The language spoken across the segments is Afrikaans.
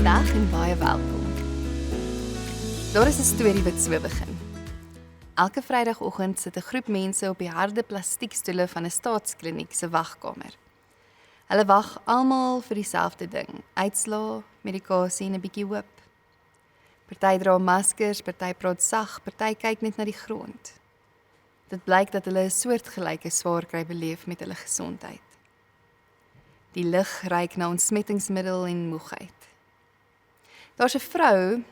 Goeiedag en baie welkom. Daar is 'n storie wat so begin. Elke Vrydagoggend sit 'n groep mense op die harde plastiekstoele van 'n staatskliniek se wagkamer. Hulle wag almal vir dieselfde ding: uitslae, medikasie en 'n bietjie hoop. Party dra maskers, party praat sag, party kyk net na die grond. Dit blyk dat hulle 'n soortgelyke swaar kry beleef met hulle gesondheid. Die lug ruik na ontsmettingsmiddel en moegheid. Daar's 'n vrou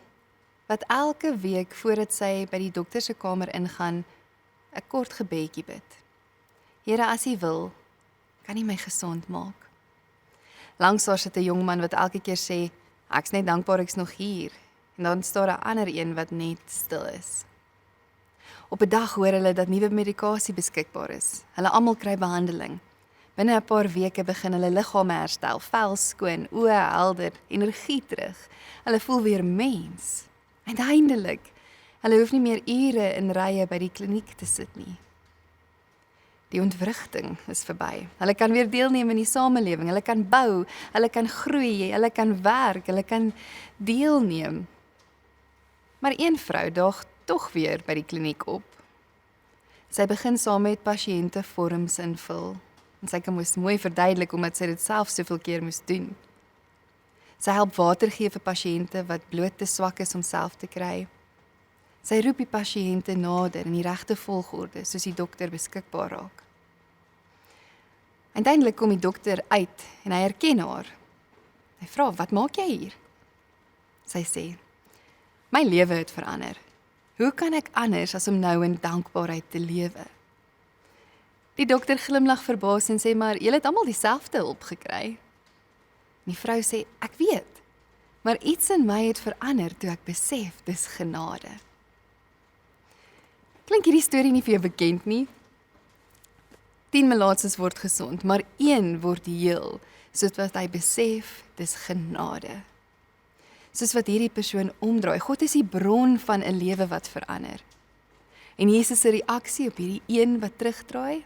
wat elke week voordat sy by die dokter se kamer ingaan, 'n kort gebedjie bid. Here, as U wil, kan U my gesond maak. Langs haar sit 'n jong man wat elke keer sê, ek's net dankbaar ek's nog hier. En dan staan 'n ander een wat net stil is. Op 'n dag hoor hulle dat nuwe medikasie beskikbaar is. Hulle almal kry behandeling. Binne 'n paar weke begin hulle liggame herstel, vel skoon, oë helder, energie terug. Hulle voel weer mens. Uiteindelik, hulle hoef nie meer ure in rye by die kliniek te sit nie. Die ontwrigting is verby. Hulle kan weer deelneem in die samelewing, hulle kan bou, hulle kan groei, hulle kan werk, hulle kan deelneem. Maar een vrou daag tog weer by die kliniek op. Sy begin saam met pasiënte vorms invul. En sy kan moes mooi verduidelik omdat sy dit self soveel keer moes doen. Sy help water gee vir pasiënte wat bloot te swak is om self te kry. Sy roep die pasiënte nader in die regte volgorde, soos die dokter beskikbaar raak. Uiteindelik kom die dokter uit en hy herken haar. Hy vra, wat maak jy hier? Sy sê, my lewe het verander. Hoe kan ek anders as om nou in dankbaarheid te lewe? Die dokter glimlag verbaas en sê, maar julle het almal dieselfde hulp gekry. Die vrou sê, ek weet, maar iets in my het verander toe ek besef, dis genade. Klink hierdie storie nie vir jou bekend nie? 10 melaatses word gesond, maar 1 word heel, soos wat hy besef, dis genade. Soos wat hierdie persoon omdraai, God is die bron van 'n lewe wat verander. En Jesus se reaksie op hierdie een wat terugdraai?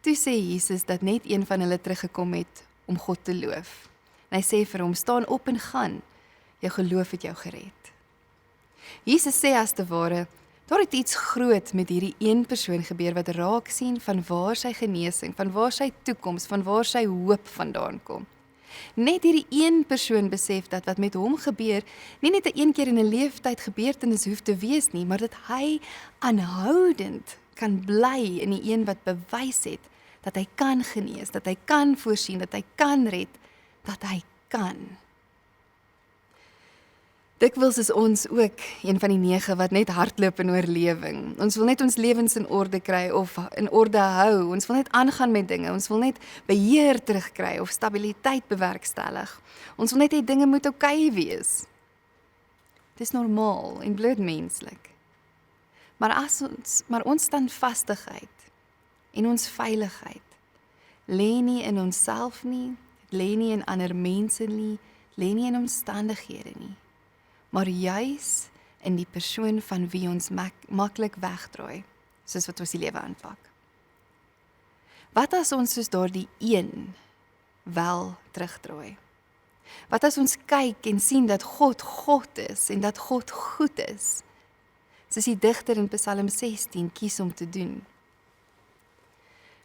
Toe sê Jesus dat net een van hulle teruggekom het om God te loof. En hy sê vir hom, staan op en gaan, jou geloof het jou gered. Jesus sê as te ware, daar het iets groot met hierdie een persoon gebeur wat raak sien van waar sy genesing, van waar sy toekoms, van waar sy hoop vandaan kom. Net hierdie een persoon besef dat wat met hom gebeur, nie net 'n keer in 'n leeftyd gebeurtenis hoef te wees nie, maar dat hy aanhoudend kan bly in die een wat bewys het, dat hy kan genees, dat hy kan voorsien, dat hy kan red, dat hy kan. Dikwels is ons ook een van die 9 wat net hardloop in oorlewing. Ons wil net ons lewens in orde kry of in orde hou. Ons wil net aangaan met dinge. Ons wil net beheer terugkry of stabiliteit bewerkstellig. Ons wil net hê dinge moet oukei wees. Dis normaal en bloot menslik. Maar ons standvastigheid en ons veiligheid lê nie in onsself nie, lê nie in ander mense nie, lê nie in omstandighede nie, maar juis in die persoon van wie ons maklik wegdraai, soos wat ons die lewe aanpak. Wat as ons soos daardie een wel terugdraai? Wat as ons kyk en sien dat God God is en dat God goed is, soos die digter in Psalm 16 kies om te doen?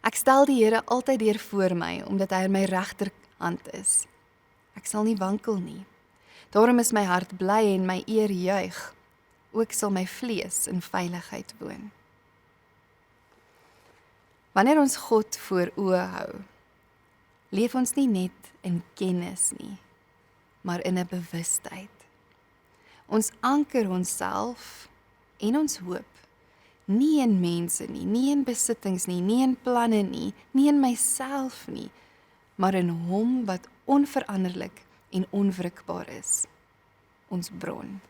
Ek stel die Here altyd deur voor my, omdat hy aan my regterhand is. Ek sal nie wankel nie. Daarom is my hart bly en my eer juig. Ook sal my vlees in veiligheid woon. Wanneer ons God voor oë hou, leef ons nie net in kennis nie, maar in 'n bewustheid. Ons anker onsself en ons hoop nie in mense nie, nie in besittings nie, nie in planne nie, nie in myself nie, maar in Hom wat onveranderlik en onwrikbaar is, ons bron.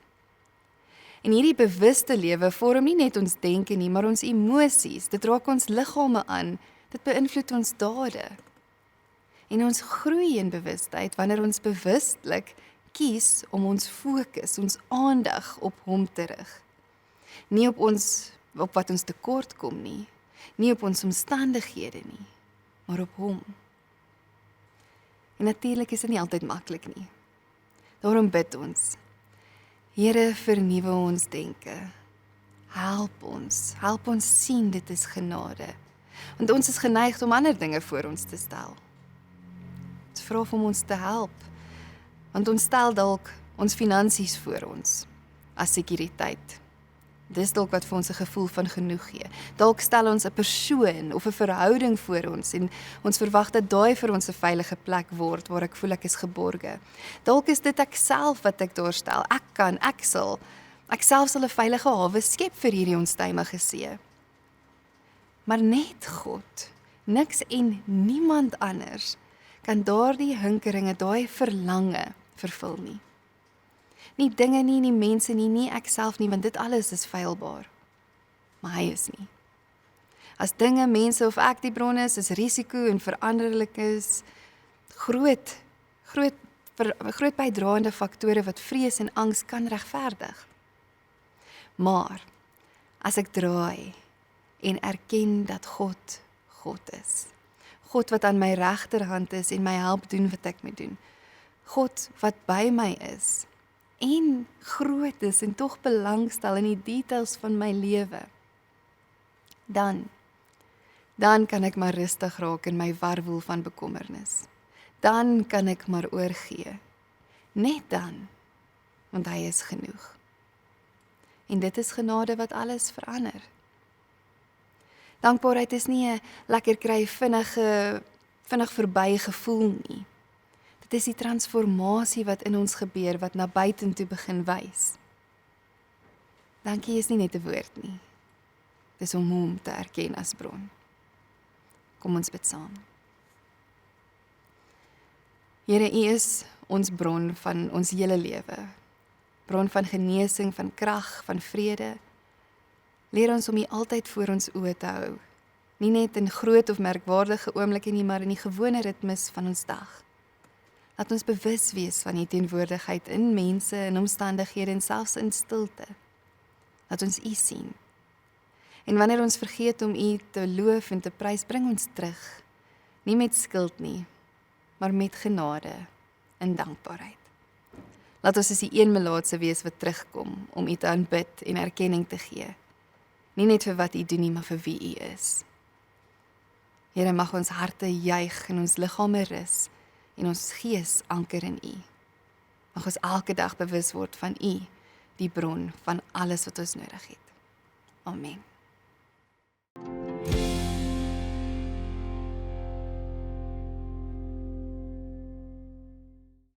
En hierdie bewuste lewe vorm nie net ons denke nie, maar ons emosies, dit raak ons liggame aan, dit beïnvloed ons dade. En ons groei in bewustheid wanneer ons bewustelik kies om ons fokus, ons aandag op Hom te rig. Nie op wat ons tekort kom nie, nie op ons omstandighede nie, maar op Hom. En natuurlik is dit nie altyd maklik nie. Daarom bid ons. Here, vernuwe ons denke. Help ons sien dit is genade. Want ons is geneig om ander dinge voor ons te stel. Ons vra om ons te help, want ons stel dalk ons finansies voor ons as sekuriteit. Dis dalk wat vir ons 'n gevoel van genoeg gee. Dalk stel ons 'n persoon of 'n verhouding voor ons en ons verwag dat daai vir ons 'n veilige plek word waar ek voel ek is geborge. Dalk is dit ek self wat ek daar stel. Ek self sal 'n veilige hawe skep vir hierdie onstuimige see. Maar net God, niks en niemand anders kan daardie hinkeringe, daai verlange vervul nie. Nie dinge nie mense nie ek self nie, want dit alles is feilbaar. Maar hy is nie. As dinge, mense of ek die bron is risiko en veranderlik is, groot bydraende faktore wat vrees en angs kan regverdig. Maar, as ek draai en erken dat God is, God wat aan my regterhand is en my help doen wat ek moet doen, God wat by my is, en groot is en tog belangstel in die details van my lewe, dan kan ek maar rustig raak in my warwoel van bekommernis. Dan kan ek maar oorgee. Net dan, want hy is genoeg. En dit is genade wat alles verander. Dankbaarheid is nie 'n lekker kry vinnig verby gevoel nie. Dit is die transformasie wat in ons gebeur, wat na buitentoe begin wys. Dankie is nie net 'n woord nie. Dis om hom te erken as bron. Kom ons bid saam. Here, U is ons bron van ons hele lewe. Bron van genesing, van krag, van vrede. Leer ons om U altyd voor ons oë te hou. Nie net in groot of merkwaardige oomblikke nie, maar in die gewone ritmes van ons dag. Laat ons bewus wees van U teenwoordigheid in mense, in omstandighede en selfs in stilte. Laat ons U sien. En wanneer ons vergeet om U te loof en te prys, bring ons terug. Nie met skuld nie, maar met genade en dankbaarheid. Laat ons as die een melaatse wees wat terugkom om U te aanbid en erkenning te gee. Nie net vir wat U doen nie, maar vir wie U is. Here, mag ons harte juig en ons liggame rus en ons gees anker in U. Mag ons elke dag bewus word van U, die bron van alles wat ons nodig het. Amen.